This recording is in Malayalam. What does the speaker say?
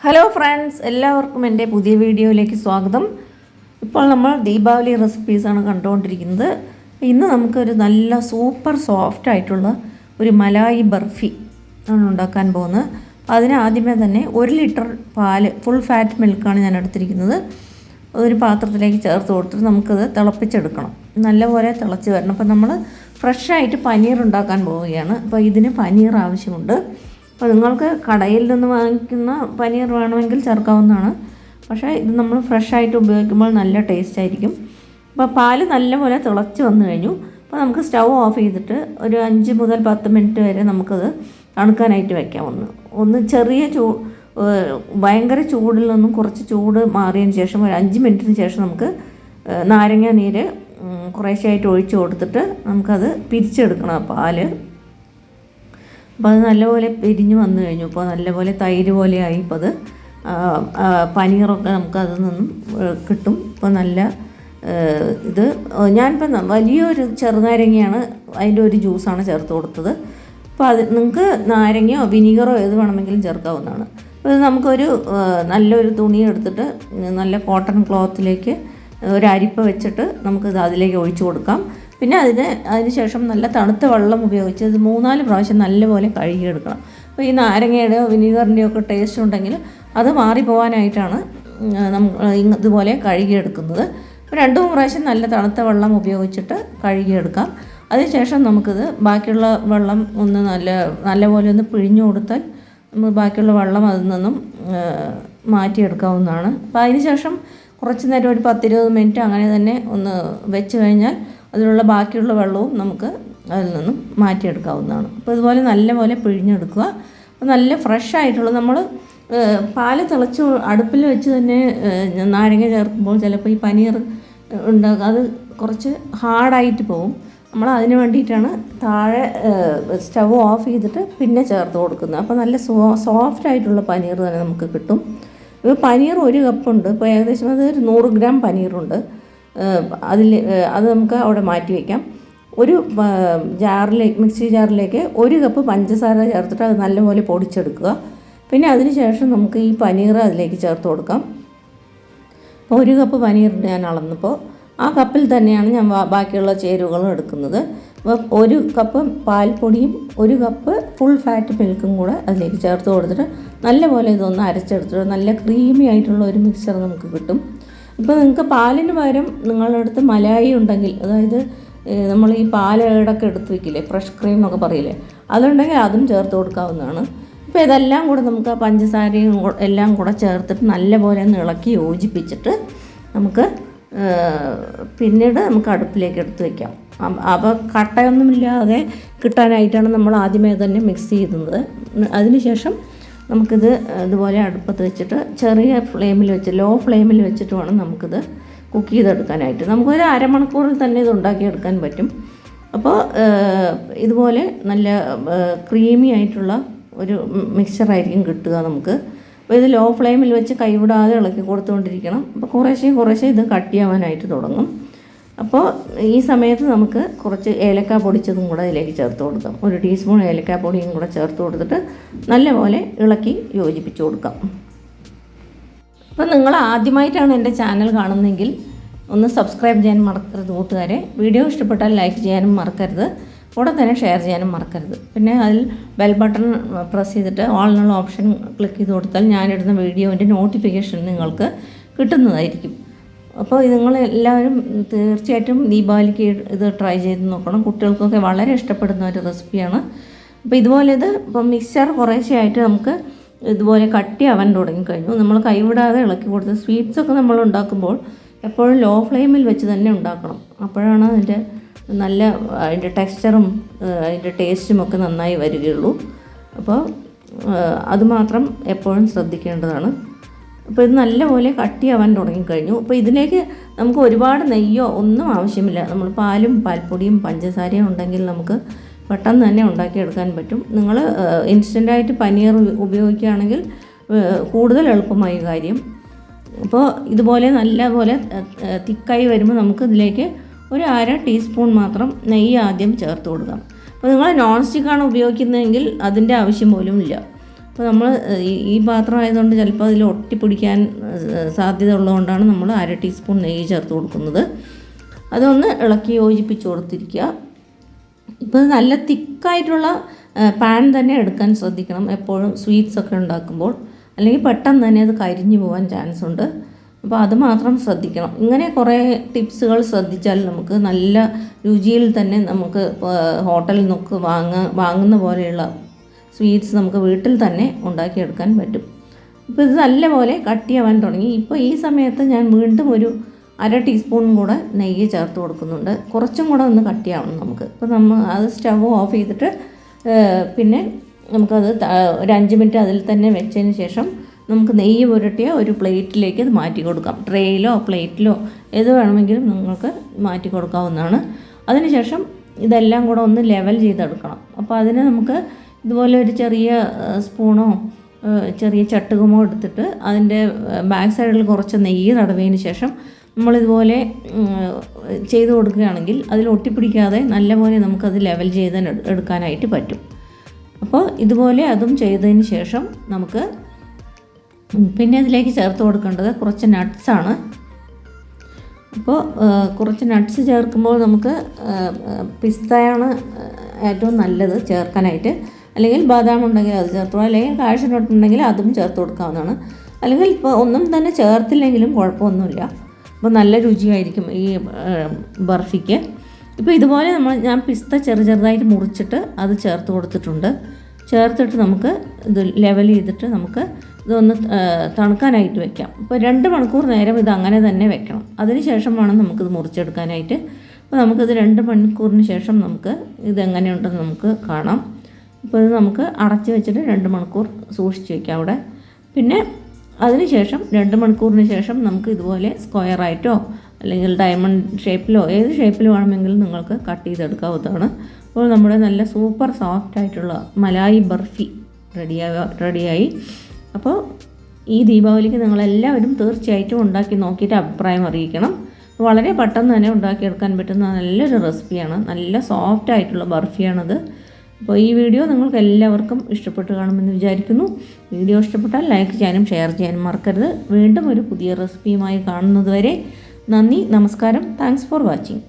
ഹലോ ഫ്രണ്ട്സ്, എല്ലാവർക്കും എൻ്റെ പുതിയ വീഡിയോയിലേക്ക് സ്വാഗതം. ഇപ്പോൾ നമ്മൾ ദീപാവലി റെസിപ്പീസാണ് കണ്ടുകൊണ്ടിരിക്കുന്നത്. ഇന്ന് നമുക്കൊരു നല്ല സൂപ്പർ സോഫ്റ്റ് ആയിട്ടുള്ള ഒരു മലായി ബർഫി ആണ് ഉണ്ടാക്കാൻ പോകുന്നത്. അതിന് ആദ്യമേ തന്നെ 1 ലിറ്റർ പാല്, ഫുൾ ഫാറ്റ് മിൽക്കാണ് ഞാൻ എടുത്തിരിക്കുന്നത്. ഒരു പാത്രത്തിലേക്ക് ചേർത്ത് കൊടുത്തിട്ട് നമുക്കത് തിളപ്പിച്ചെടുക്കണം. നല്ലപോലെ തിളച്ച് വരണം. അപ്പോൾ നമ്മൾ ഫ്രഷായിട്ട് പനീർ ഉണ്ടാക്കാൻ പോവുകയാണ്. അപ്പോൾ ഇതിന് പനീർ ആവശ്യമുണ്ട്. അപ്പോൾ നിങ്ങൾക്ക് കടയിൽ നിന്ന് വാങ്ങിക്കുന്ന പനീർ വേണമെങ്കിൽ ചേർക്കാവുന്നതാണ്. പക്ഷേ ഇത് നമ്മൾ ഫ്രഷായിട്ട് ഉപയോഗിക്കുമ്പോൾ നല്ല ടേസ്റ്റ് ആയിരിക്കും. അപ്പോൾ പാല് നല്ലപോലെ തിളച്ച് വന്നു കഴിഞ്ഞു. അപ്പോൾ നമുക്ക് സ്റ്റൗ ഓഫ് ചെയ്തിട്ട് ഒരു 5 മുതൽ 10 മിനിറ്റ് വരെ നമുക്കത് തണുക്കാനായിട്ട് വയ്ക്കാം. ഒന്ന് ചെറിയ ഭയങ്കര ചൂടിൽ നിന്നും കുറച്ച് ചൂട് മാറിയതിന് ശേഷം ഒരു 5 മിനിറ്റിന് ശേഷം നമുക്ക് നാരങ്ങ നീര് കുറേശ്ശെയായിട്ട് ഒഴിച്ച് കൊടുത്തിട്ട് നമുക്കത് പിരിച്ചെടുക്കണം പാല്. അപ്പോൾ അത് നല്ലപോലെ പിരിഞ്ഞ് വന്നു കഴിഞ്ഞു. ഇപ്പോൾ നല്ലപോലെ തൈര് പോലെയായി. ഇപ്പോൾ അത് പനീറൊക്കെ നമുക്കതിൽ നിന്നും കിട്ടും. ഇപ്പോൾ നല്ല ഇത് ഞാനിപ്പോൾ വലിയൊരു ചെറുനാരങ്ങയാണ്, അതിൻ്റെ ഒരു ജ്യൂസാണ് ചേർത്ത് കൊടുത്തത്. അപ്പോൾ അത് നിങ്ങൾക്ക് നാരങ്ങയോ വിനീഗറോ ഏത് വേണമെങ്കിലും ചേർക്കാവുന്നതാണ്. അപ്പോൾ ഇത് നമുക്കൊരു നല്ലൊരു തുണി എടുത്തിട്ട് നല്ല കോട്ടൺ ക്ലോത്തിലേക്ക് ഒരു അരിപ്പ വെച്ചിട്ട് നമുക്കിത് അതിലേക്ക് ഒഴിച്ചു കൊടുക്കാം. പിന്നെ അതിന് ശേഷം നല്ല തണുത്ത വെള്ളം ഉപയോഗിച്ച് ഇത് 3-4 പ്രാവശ്യം നല്ലപോലെ കഴുകിയെടുക്കണം. അപ്പോൾ ഈ നാരങ്ങയുടെയോ വിനീഗറിൻ്റെയോ ഒക്കെ ടേസ്റ്റ് ഉണ്ടെങ്കിൽ അത് മാറിപ്പോകാനായിട്ടാണ് ഇതുപോലെ കഴുകിയെടുക്കുന്നത്. 2-3 പ്രാവശ്യം നല്ല തണുത്ത വെള്ളം ഉപയോഗിച്ചിട്ട് കഴുകിയെടുക്കാം. അതിനുശേഷം നമുക്കിത് ബാക്കിയുള്ള വെള്ളം ഒന്ന് നല്ലപോലെ ഒന്ന് പിഴിഞ്ഞു കൊടുത്താൽ നമുക്ക് ബാക്കിയുള്ള വെള്ളം അതിൽ നിന്നും മാറ്റിയെടുക്കാവുന്നതാണ്. അപ്പോൾ അതിനുശേഷം കുറച്ച് നേരം ഒരു 10-20 മിനിറ്റ് അങ്ങനെ തന്നെ ഒന്ന് വെച്ച് കഴിഞ്ഞാൽ അതിലുള്ള ബാക്കിയുള്ള വെള്ളവും നമുക്ക് അതിൽ നിന്നും മാറ്റിയെടുക്കാവുന്നതാണ്. അപ്പോൾ ഇതുപോലെ നല്ലപോലെ പിഴിഞ്ഞെടുക്കുക. അപ്പോൾ നല്ല ഫ്രഷ് ആയിട്ടുള്ള നമ്മൾ പാല് തിളച്ച് അടുപ്പിൽ വെച്ച് തന്നെ നാരങ്ങ ചേർക്കുമ്പോൾ ചിലപ്പോൾ ഈ പനീർ ഉണ്ടാക്കുക അത് കുറച്ച് ഹാർഡായിട്ട് പോകും. നമ്മൾ അതിന് വേണ്ടിയിട്ടാണ് താഴെ സ്റ്റൗ ഓഫ് ചെയ്തിട്ട് പിന്നെ ചേർത്ത് കൊടുക്കുന്നത്. അപ്പോൾ നല്ല സോഫ്റ്റ് ആയിട്ടുള്ള പനീർ തന്നെ നമുക്ക് കിട്ടും. ഇപ്പോൾ പനീർ 1 കപ്പുണ്ട്. ഇപ്പോൾ ഏകദേശം അത് 100 ഗ്രാം പനീറുണ്ട്. അത് നമുക്ക് അവിടെ മാറ്റി വയ്ക്കാം. ഒരു മിക്സി ജാറിലേക്ക് 1 കപ്പ് പഞ്ചസാര ചേർത്തിട്ട് അത് നല്ലപോലെ പൊടിച്ചെടുക്കുക. പിന്നെ അതിന് ശേഷം നമുക്ക് ഈ പനീർ അതിലേക്ക് ചേർത്ത് കൊടുക്കാം. അപ്പോൾ 1 കപ്പ് പനീർ ഞാൻ അളന്നപ്പോൾ ആ കപ്പിൽ തന്നെയാണ് ഞാൻ ബാക്കിയുള്ള ചേരുവകളും എടുക്കുന്നത്. അപ്പോൾ 1 കപ്പ് പാൽപ്പൊടിയും 1 കപ്പ് ഫുൾ ഫാറ്റ് മിൽക്കും കൂടെ അതിലേക്ക് ചേർത്ത് കൊടുത്തിട്ട് നല്ലപോലെ ഇതൊന്ന് അരച്ചെടുത്തിട്ട് നല്ല ക്രീമി ആയിട്ടുള്ള ഒരു മിക്സർ നമുക്ക് കിട്ടും. ഇപ്പോൾ നിങ്ങൾക്ക് പാലിന് പകരം നിങ്ങളുടെ അടുത്ത് മലായി ഉണ്ടെങ്കിൽ, അതായത് നമ്മൾ ഈ പാലടൊക്കെ എടുത്ത് വയ്ക്കില്ലേ, ഫ്രഷ് ക്രീം എന്നൊക്കെ പറയില്ലേ, അതുണ്ടെങ്കിൽ അതും ചേർത്ത് കൊടുക്കാവുന്നതാണ്. ഇപ്പോൾ ഇതെല്ലാം കൂടെ നമുക്ക് ആ പഞ്ചസാരയും എല്ലാം കൂടെ ചേർത്തിട്ട് നല്ലപോലെ ഒന്ന് ഇളക്കി യോജിപ്പിച്ചിട്ട് നമുക്ക് പിന്നീട് നമുക്ക് അടുപ്പിലേക്ക് എടുത്ത് വയ്ക്കാം. അപ്പോൾ കട്ടയൊന്നുമില്ലാതെ കിട്ടാനായിട്ടാണ് നമ്മൾ ആദ്യമേ തന്നെ മിക്സ് ചെയ്യുന്നത്. അതിനുശേഷം നമുക്കിത് ഇതുപോലെ അടുപ്പത്ത് വെച്ചിട്ട് ചെറിയ ഫ്ലെയിമിൽ വെച്ച് ലോ ഫ്ലെയിമിൽ വെച്ചിട്ട് വേണം നമുക്കിത് കുക്ക് ചെയ്തെടുക്കാനായിട്ട്. നമുക്കൊരു അരമണിക്കൂറിൽ തന്നെ ഇത് ഉണ്ടാക്കിയെടുക്കാൻ പറ്റും. അപ്പോൾ ഇതുപോലെ നല്ല ക്രീമി ആയിട്ടുള്ള ഒരു മിക്സ്ചറായിരിക്കും കിട്ടുക നമുക്ക്. അപ്പോൾ ഇത് ലോ ഫ്ലെയിമിൽ വെച്ച് കൈവിടാതെ ഇളക്കി കൊടുത്തുകൊണ്ടിരിക്കണം. അപ്പോൾ കുറേശ്ശെ ഇത് കട്ടിയാവാനായിട്ട് തുടങ്ങും. അപ്പോൾ ഈ സമയത്ത് നമുക്ക് കുറച്ച് ഏലക്ക പൊടിച്ചതും കൂടെ അതിലേക്ക് ചേർത്ത് കൊടുക്കാം. 1 ടീസ്പൂൺ ഏലക്ക പൊടിയും കൂടെ ചേർത്ത് കൊടുത്തിട്ട് നല്ലപോലെ ഇളക്കി യോജിപ്പിച്ച് കൊടുക്കാം. അപ്പോൾ നിങ്ങൾ ആദ്യമായിട്ടാണ് എൻ്റെ ചാനൽ കാണുന്നതെങ്കിൽ ഒന്ന് സബ്സ്ക്രൈബ് ചെയ്യാൻ മറക്കരുത് കൂട്ടുകാരെ. വീഡിയോ ഇഷ്ടപ്പെട്ടാൽ ലൈക്ക് ചെയ്യാനും മറക്കരുത്. കൂടെ തന്നെ ഷെയർ ചെയ്യാനും മറക്കരുത്. പിന്നെ അതിൽ ബെൽ ബട്ടൺ പ്രസ് ചെയ്തിട്ട് ഓൾ എന്നുള്ള ഓപ്ഷൻ ക്ലിക്ക് ചെയ്ത് കൊടുത്താൽ ഞാനിടുന്ന വീഡിയോൻ്റെ നോട്ടിഫിക്കേഷൻ നിങ്ങൾക്ക് കിട്ടുന്നതായിരിക്കും. അപ്പോൾ നിങ്ങളെല്ലാവരും തീർച്ചയായിട്ടും ദീപാവലിക്ക് ഇത് ട്രൈ ചെയ്ത് നോക്കണം. കുട്ടികൾക്കൊക്കെ വളരെ ഇഷ്ടപ്പെടുന്ന ഒരു റെസിപ്പിയാണ്. അപ്പോൾ ഇതുപോലെ ഇപ്പം മിക്സ്ചർ കുറേശ്ശെയായിട്ട് നമുക്ക് ഇതുപോലെ കട്ടിയാവാൻ തുടങ്ങിക്കഴിഞ്ഞു. നമ്മൾ കൈവിടാതെ ഇളക്കി കൊടുത്ത് സ്വീറ്റ്സൊക്കെ നമ്മൾ ഉണ്ടാക്കുമ്പോൾ എപ്പോഴും ലോ ഫ്ലെയിമിൽ വെച്ച് തന്നെ ഉണ്ടാക്കണം. അപ്പോഴാണ് അതിൻ്റെ ടെക്സ്ചറും അതിൻ്റെ ടേസ്റ്റും ഒക്കെ നന്നായി വരികയുള്ളൂ. അപ്പോൾ അതുമാത്രം എപ്പോഴും ശ്രദ്ധിക്കേണ്ടതാണ്. അപ്പോൾ ഇത് നല്ലപോലെ കട്ടിയാവാൻ തുടങ്ങിക്കഴിഞ്ഞു. അപ്പോൾ ഇതിലേക്ക് നമുക്ക് ഒരുപാട് നെയ്യോ ഒന്നും ആവശ്യമില്ല. നമ്മൾ പാലും പാൽപ്പൊടിയും പഞ്ചസാരയും ഉണ്ടെങ്കിൽ നമുക്ക് പെട്ടെന്ന് തന്നെ ഉണ്ടാക്കിയെടുക്കാൻ പറ്റും. നിങ്ങൾ ഇൻസ്റ്റൻ്റായിട്ട് പനീർ ഉപയോഗിക്കുകയാണെങ്കിൽ കൂടുതൽ എളുപ്പമായി കാര്യം. അപ്പോൾ ഇതുപോലെ നല്ലപോലെ തിക്കായി വരുമ്പോൾ നമുക്ക് ഇതിലേക്ക് ഒരു 1/2 ടീസ്പൂൺ മാത്രം നെയ്യ് ആദ്യം ചേർത്ത് കൊടുക്കാം. അപ്പോൾ നിങ്ങൾ നോൺ സ്റ്റിക്കാണ് ഉപയോഗിക്കുന്നതെങ്കിൽ അതിൻ്റെ ആവശ്യം പോലും ഇല്ല. അപ്പോൾ നമ്മൾ ഈ പാത്രം ആയതുകൊണ്ട് ചിലപ്പോൾ അതിൽ ഒട്ടിപ്പിടിക്കാൻ സാധ്യത ഉള്ളതുകൊണ്ടാണ് നമ്മൾ 1/2 ടീസ്പൂൺ നെയ്യ് ചേർത്ത് കൊടുക്കുന്നത്. അതൊന്ന് ഇളക്കി യോജിപ്പിച്ച് കൊടുത്തിരിക്കുക. ഇപ്പോൾ നല്ല തിക്കായിട്ടുള്ള പാൻ തന്നെ എടുക്കാൻ ശ്രദ്ധിക്കണം എപ്പോഴും സ്വീറ്റ്സ് ഒക്കെ ഉണ്ടാക്കുമ്പോൾ, അല്ലെങ്കിൽ പെട്ടെന്ന് തന്നെ അത് കരിഞ്ഞു പോകാൻ ചാൻസ് ഉണ്ട്. അപ്പോൾ അത് മാത്രം ശ്രദ്ധിക്കണം. ഇങ്ങനെ കുറേ ടിപ്സുകൾ ശ്രദ്ധിച്ചാൽ നമുക്ക് നല്ല രുചിയിൽ തന്നെ നമുക്ക് ഹോട്ടലിൽ നിന്നൊക്കെ വാങ്ങുന്ന പോലെയുള്ള സ്വീറ്റ്സ് നമുക്ക് വീട്ടിൽ തന്നെ ഉണ്ടാക്കിയെടുക്കാൻ പറ്റും. ഇപ്പോൾ ഇത് നല്ലപോലെ കട്ടിയാവാൻ തുടങ്ങി. ഇപ്പോൾ ഈ സമയത്ത് ഞാൻ വീണ്ടും ഒരു 1/2 ടീസ്പൂൺ കൂടെ നെയ്യ് ചേർത്ത് കൊടുക്കുന്നുണ്ട്. കുറച്ചും കൂടെ ഒന്ന് കട്ടിയാവണം നമുക്ക്. ഇപ്പോൾ നമ്മൾ അത് സ്റ്റവ് ഓഫ് ചെയ്തിട്ട് പിന്നെ നമുക്കത് ഒരു 5 മിനിറ്റ് അതിൽ തന്നെ വെച്ചതിന് ശേഷം നമുക്ക് നെയ്യ് പുരട്ടിയ ഒരു പ്ലേറ്റിലേക്ക് അത് മാറ്റി കൊടുക്കാം. ട്രേയിലോ പ്ലേറ്റിലോ ഏത് വേണമെങ്കിലും നിങ്ങൾക്ക് മാറ്റി കൊടുക്കാവുന്നതാണ്. അതിനുശേഷം ഇതെല്ലാം കൂടെ ഒന്ന് ലെവൽ ചെയ്തെടുക്കണം. അപ്പോൾ അതിന് നമുക്ക് ഇതുപോലെ ഒരു ചെറിയ സ്പൂണോ ചെറിയ ചട്ടുകമോ എടുത്തിട്ട് അതിൻ്റെ ബാക്ക് സൈഡിൽ കുറച്ച് നെയ്യ് തടവിയതിന് ശേഷം നമ്മളിതുപോലെ ചെയ്ത് കൊടുക്കുകയാണെങ്കിൽ അതിൽ ഒട്ടിപ്പിടിക്കാതെ നല്ലപോലെ നമുക്കത് ലെവൽ ചെയ്ത് എടുക്കാനായിട്ട് പറ്റും. അപ്പോൾ ഇതുപോലെ അതും ചെയ്തതിന് ശേഷം നമുക്ക് പിന്നെ അതിലേക്ക് ചേർത്ത് കൊടുക്കേണ്ടത് കുറച്ച് നട്ട്സാണ്. അപ്പോൾ കുറച്ച് നട്ട്സ് ചേർക്കുമ്പോൾ നമുക്ക് പിസ്തയാണ് ഏറ്റവും നല്ലത് ചേർക്കാനായിട്ട്. അല്ലെങ്കിൽ ബാദാം ഉണ്ടെങ്കിൽ അത് ചേർത്തോ, അല്ലെങ്കിൽ കാഷ്യൂനട്ട് ഉണ്ടെങ്കിൽ അതും ചേർത്ത് കൊടുക്കാവുന്നതാണ്. അല്ലെങ്കിൽ ഇപ്പോൾ ഒന്നും തന്നെ ചേർത്തില്ലെങ്കിലും കുഴപ്പമൊന്നുമില്ല. അപ്പോൾ നല്ല രുചിയായിരിക്കും ഈ ബർഫിക്ക്. ഇപ്പോൾ ഇതുപോലെ ഞാൻ പിസ്ത ചെറുതായിട്ട് മുറിച്ചിട്ട് അത് ചേർത്ത് കൊടുത്തിട്ടുണ്ട്. ചേർത്തിട്ട് നമുക്ക് ഇത് ലെവൽ ചെയ്തിട്ട് നമുക്ക് ഇതൊന്ന് തണുക്കാനായിട്ട് വെക്കാം. ഇപ്പോൾ 2 മണിക്കൂർ നേരം ഇത് അങ്ങനെ തന്നെ വെക്കണം. അതിന് ശേഷം വേണം നമുക്കിത് മുറിച്ചെടുക്കാനായിട്ട്. അപ്പോൾ നമുക്കിത് 2 മണിക്കൂറിന് ശേഷം നമുക്ക് ഇതെങ്ങനെയുണ്ടെന്ന് നമുക്ക് കാണാം. ഇപ്പോൾ ഇത് നമുക്ക് അടച്ച് വെച്ചിട്ട് 2 മണിക്കൂർ സൂക്ഷിച്ച് വയ്ക്കാം അവിടെ. പിന്നെ അതിന് ശേഷം 2 മണിക്കൂറിന് ശേഷം നമുക്ക് ഇതുപോലെ സ്ക്വയറായിട്ടോ അല്ലെങ്കിൽ ഡയമണ്ട് ഷേപ്പിലോ ഏത് ഷേപ്പിൽ വേണമെങ്കിലും നിങ്ങൾക്ക് കട്ട് ചെയ്തെടുക്കാവുന്നതാണ്. അപ്പോൾ നമ്മുടെ നല്ല സൂപ്പർ സോഫ്റ്റ് ആയിട്ടുള്ള മലായി ബർഫി റെഡിയായി. അപ്പോൾ ഈ ദീപാവലിക്ക് നിങ്ങളെല്ലാവരും തീർച്ചയായിട്ടും ഉണ്ടാക്കി നോക്കിയിട്ട് അഭിപ്രായം അറിയിക്കണം. വളരെ പെട്ടെന്ന് തന്നെ ഉണ്ടാക്കിയെടുക്കാൻ പറ്റുന്ന നല്ലൊരു റെസിപ്പിയാണ്. നല്ല സോഫ്റ്റ് ആയിട്ടുള്ള ബർഫിയാണത്. അപ്പോൾ ഈ വീഡിയോ നിങ്ങൾക്ക് എല്ലാവർക്കും ഇഷ്ടപ്പെട്ട് കാണുമെന്ന് വിചാരിക്കുന്നു. വീഡിയോ ഇഷ്ടപ്പെട്ടാൽ ലൈക്ക് ചെയ്യാനും ഷെയർ ചെയ്യാനും മറക്കരുത്. വീണ്ടും ഒരു പുതിയ റെസിപ്പിയുമായി കാണുന്നത് വരെ നന്ദി, നമസ്കാരം. Thanks for watching.